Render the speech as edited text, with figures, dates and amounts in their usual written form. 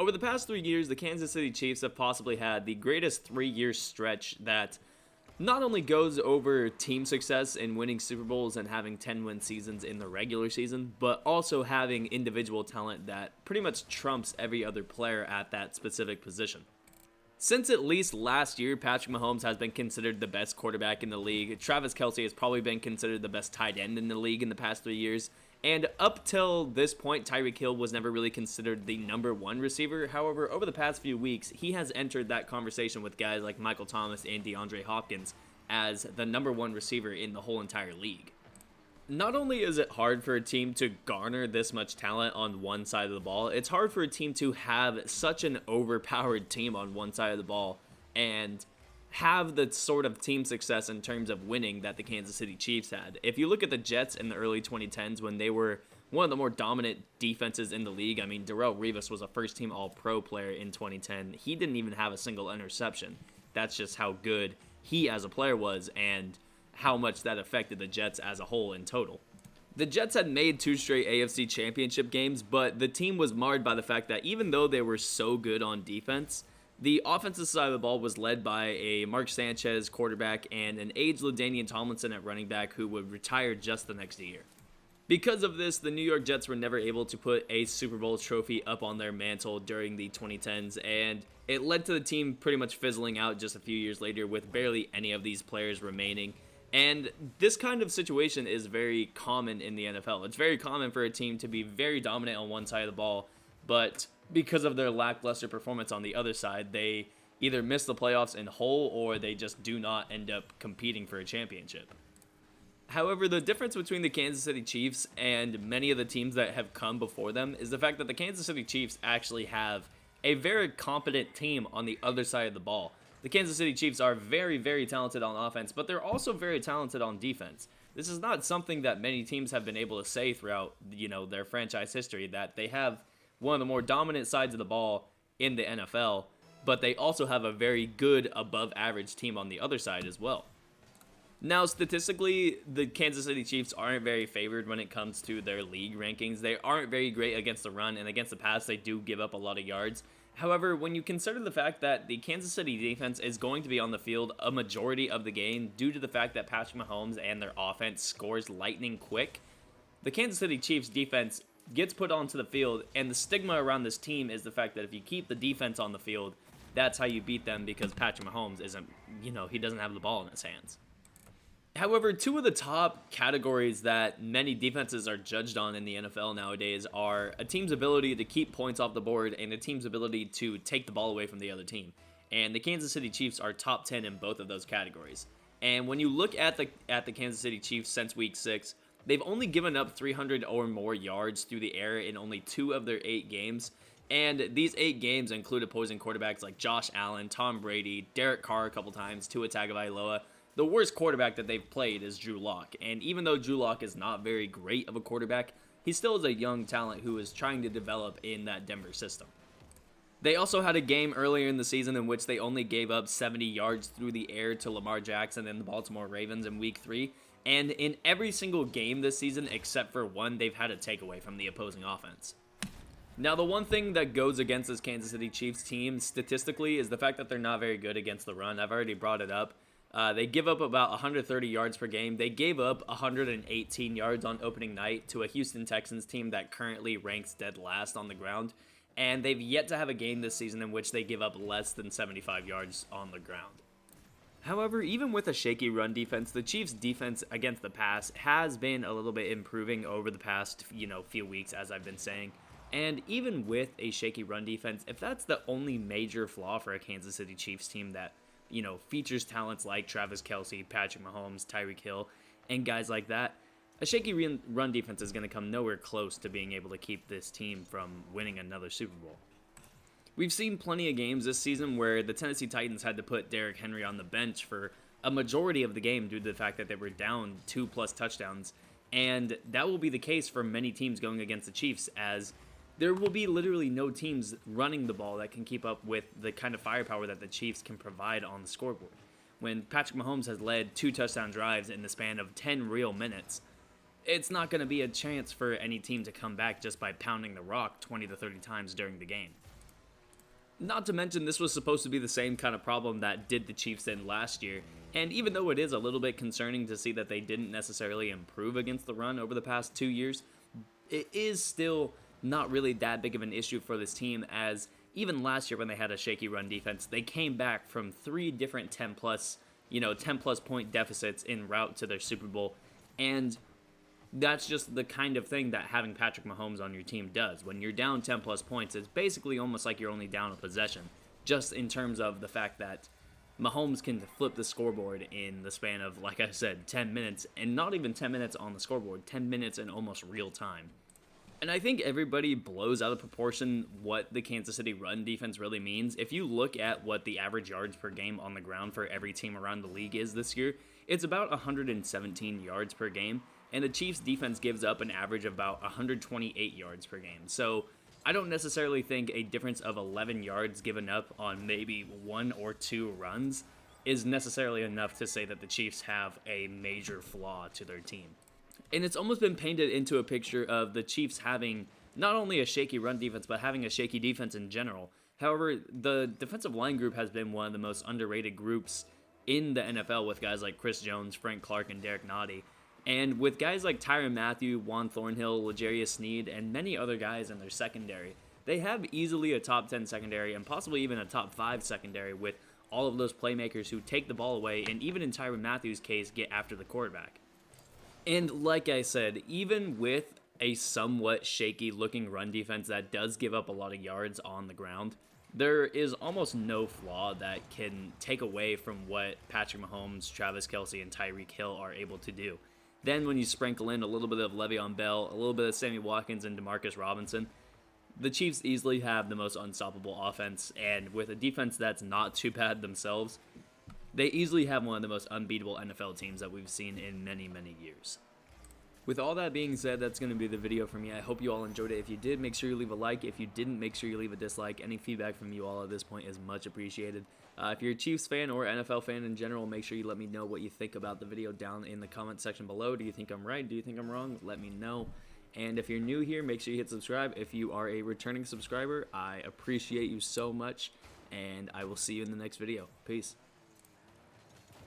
Over the past 3 years, the Kansas City Chiefs have possibly had the greatest 3-year stretch that not only goes over team success in winning Super Bowls and having 10-win seasons in the regular season, but also having individual talent that pretty much trumps every other player at that specific position. Since at least last year, Patrick Mahomes has been considered the best quarterback in the league. Travis Kelce has probably been considered the best tight end in the league in the past 3 years. And up till this point, Tyreek Hill was never really considered the number one receiver. However, over the past few weeks, he has entered that conversation with guys like Michael Thomas and DeAndre Hopkins as the number one receiver in the whole entire league. Not only is it hard for a team to garner this much talent on one side of the ball, it's hard for a team to have such an overpowered team on one side of the ball and have the sort of team success in terms of winning that the Kansas City Chiefs had. If you look at the Jets in the early 2010s when they were one of the more dominant defenses in the league, I mean, Darrelle Revis was a first-team All-Pro player in 2010. He didn't even have a single interception. That's just how good he as a player was and how much that affected the Jets as a whole in total. The Jets had made 2 straight AFC Championship games, but the team was marred by the fact that even though they were so good on defense, the offensive side of the ball was led by a Mark Sanchez quarterback and an aged LaDainian Tomlinson at running back who would retire just the next year. Because of this, the New York Jets were never able to put a Super Bowl trophy up on their mantle during the 2010s, and it led to the team pretty much fizzling out just a few years later with barely any of these players remaining. And this kind of situation is very common in the NFL. It's very common for a team to be very dominant on one side of the ball, but because of their lackluster performance on the other side, they either miss the playoffs in whole or they just do not end up competing for a championship. However, the difference between the Kansas City Chiefs and many of the teams that have come before them is the fact that the Kansas City Chiefs actually have a very competent team on the other side of the ball. The Kansas City Chiefs are very, very talented on offense, but they're also very talented on defense. This is not something that many teams have been able to say throughout, their franchise history, that they have one of the more dominant sides of the ball in the NFL, but they also have a very good above average team on the other side as well. Now, statistically, the Kansas City Chiefs aren't very favored when it comes to their league rankings. They aren't very great against the run, and against the pass, they do give up a lot of yards. However, when you consider the fact that the Kansas City defense is going to be on the field a majority of the game due to the fact that Patrick Mahomes and their offense scores lightning quick, the Kansas City Chiefs defense gets put onto the field, and the stigma around this team is the fact that if you keep the defense on the field, that's how you beat them because Patrick Mahomes isn't, he doesn't have the ball in his hands. However, 2 of the top categories that many defenses are judged on in the NFL nowadays are a team's ability to keep points off the board and a team's ability to take the ball away from the other team. And the Kansas City Chiefs are top 10 in both of those categories. And when you look at the Kansas City Chiefs since Week 6, they've only given up 300 or more yards through the air in only 2 of their 8 games. And these 8 games include opposing quarterbacks like Josh Allen, Tom Brady, Derek Carr a couple times, Tua Tagovailoa. The worst quarterback that they've played is Drew Lock, and even though Drew Lock is not very great of a quarterback, he still is a young talent who is trying to develop in that Denver system. They also had a game earlier in the season in which they only gave up 70 yards through the air to Lamar Jackson and the Baltimore Ravens in Week 3, and in every single game this season except for one, they've had a takeaway from the opposing offense. Now, the one thing that goes against this Kansas City Chiefs team statistically is the fact that they're not very good against the run. I've already brought it up. They give up about 130 yards per game. They gave up 118 yards on opening night to a Houston Texans team that currently ranks dead last on the ground. And they've yet to have a game this season in which they give up less than 75 yards on the ground. However, even with a shaky run defense, the Chiefs' defense against the pass has been a little bit improving over the past, few weeks, as I've been saying. And even with a shaky run defense, if that's the only major flaw for a Kansas City Chiefs team that features talents like Travis Kelce, Patrick Mahomes, Tyreek Hill, and guys like that, a shaky run defense is going to come nowhere close to being able to keep this team from winning another Super Bowl. We've seen plenty of games this season where the Tennessee Titans had to put Derrick Henry on the bench for a majority of the game due to the fact that they were down 2+ touchdowns, and that will be the case for many teams going against the Chiefs, as there will be literally no teams running the ball that can keep up with the kind of firepower that the Chiefs can provide on the scoreboard. When Patrick Mahomes has led 2 touchdown drives in the span of 10 real minutes, it's not going to be a chance for any team to come back just by pounding the rock 20 to 30 times during the game. Not to mention, this was supposed to be the same kind of problem that did the Chiefs in last year. And even though it is a little bit concerning to see that they didn't necessarily improve against the run over the past 2 years, it is still not really that big of an issue for this team, as even last year when they had a shaky run defense, they came back from 3 different 10 plus point deficits en route to their Super Bowl. And that's just the kind of thing that having Patrick Mahomes on your team does. When you're down 10 plus points, it's basically almost like you're only down a possession, just in terms of the fact that Mahomes can flip the scoreboard in the span of, like I said, 10 minutes, and not even 10 minutes on the scoreboard, 10 minutes in almost real time. And I think everybody blows out of proportion what the Kansas City run defense really means. If you look at what the average yards per game on the ground for every team around the league is this year, it's about 117 yards per game, and the Chiefs defense gives up an average of about 128 yards per game. So I don't necessarily think a difference of 11 yards given up on maybe 1 or 2 runs is necessarily enough to say that the Chiefs have a major flaw to their team. And it's almost been painted into a picture of the Chiefs having not only a shaky run defense, but having a shaky defense in general. However, the defensive line group has been one of the most underrated groups in the NFL, with guys like Chris Jones, Frank Clark, and Derek Nottie. And with guys like Tyrann Mathieu, Juan Thornhill, L'Jarius Sneed, and many other guys in their secondary, they have easily a top 10 secondary and possibly even a top 5 secondary, with all of those playmakers who take the ball away and, even in Tyrann Mathieu's case, get after the quarterback. And like I said, even with a somewhat shaky looking run defense that does give up a lot of yards on the ground, there is almost no flaw that can take away from what Patrick Mahomes, Travis Kelce, and Tyreek Hill are able to do. Then when you sprinkle in a little bit of Le'Veon Bell, a little bit of Sammy Watkins, and Demarcus Robinson, the Chiefs easily have the most unstoppable offense, and with a defense that's not too bad themselves, they easily have one of the most unbeatable NFL teams that we've seen in many, many years. With all that being said, that's going to be the video for me. I hope you all enjoyed it. If you did, make sure you leave a like. If you didn't, make sure you leave a dislike. Any feedback from you all at this point is much appreciated. If you're a Chiefs fan or NFL fan in general, make sure you let me know what you think about the video down in the comment section below. Do you think I'm right? Do you think I'm wrong? Let me know. And if you're new here, make sure you hit subscribe. If you are a returning subscriber, I appreciate you so much, and I will see you in the next video. Peace.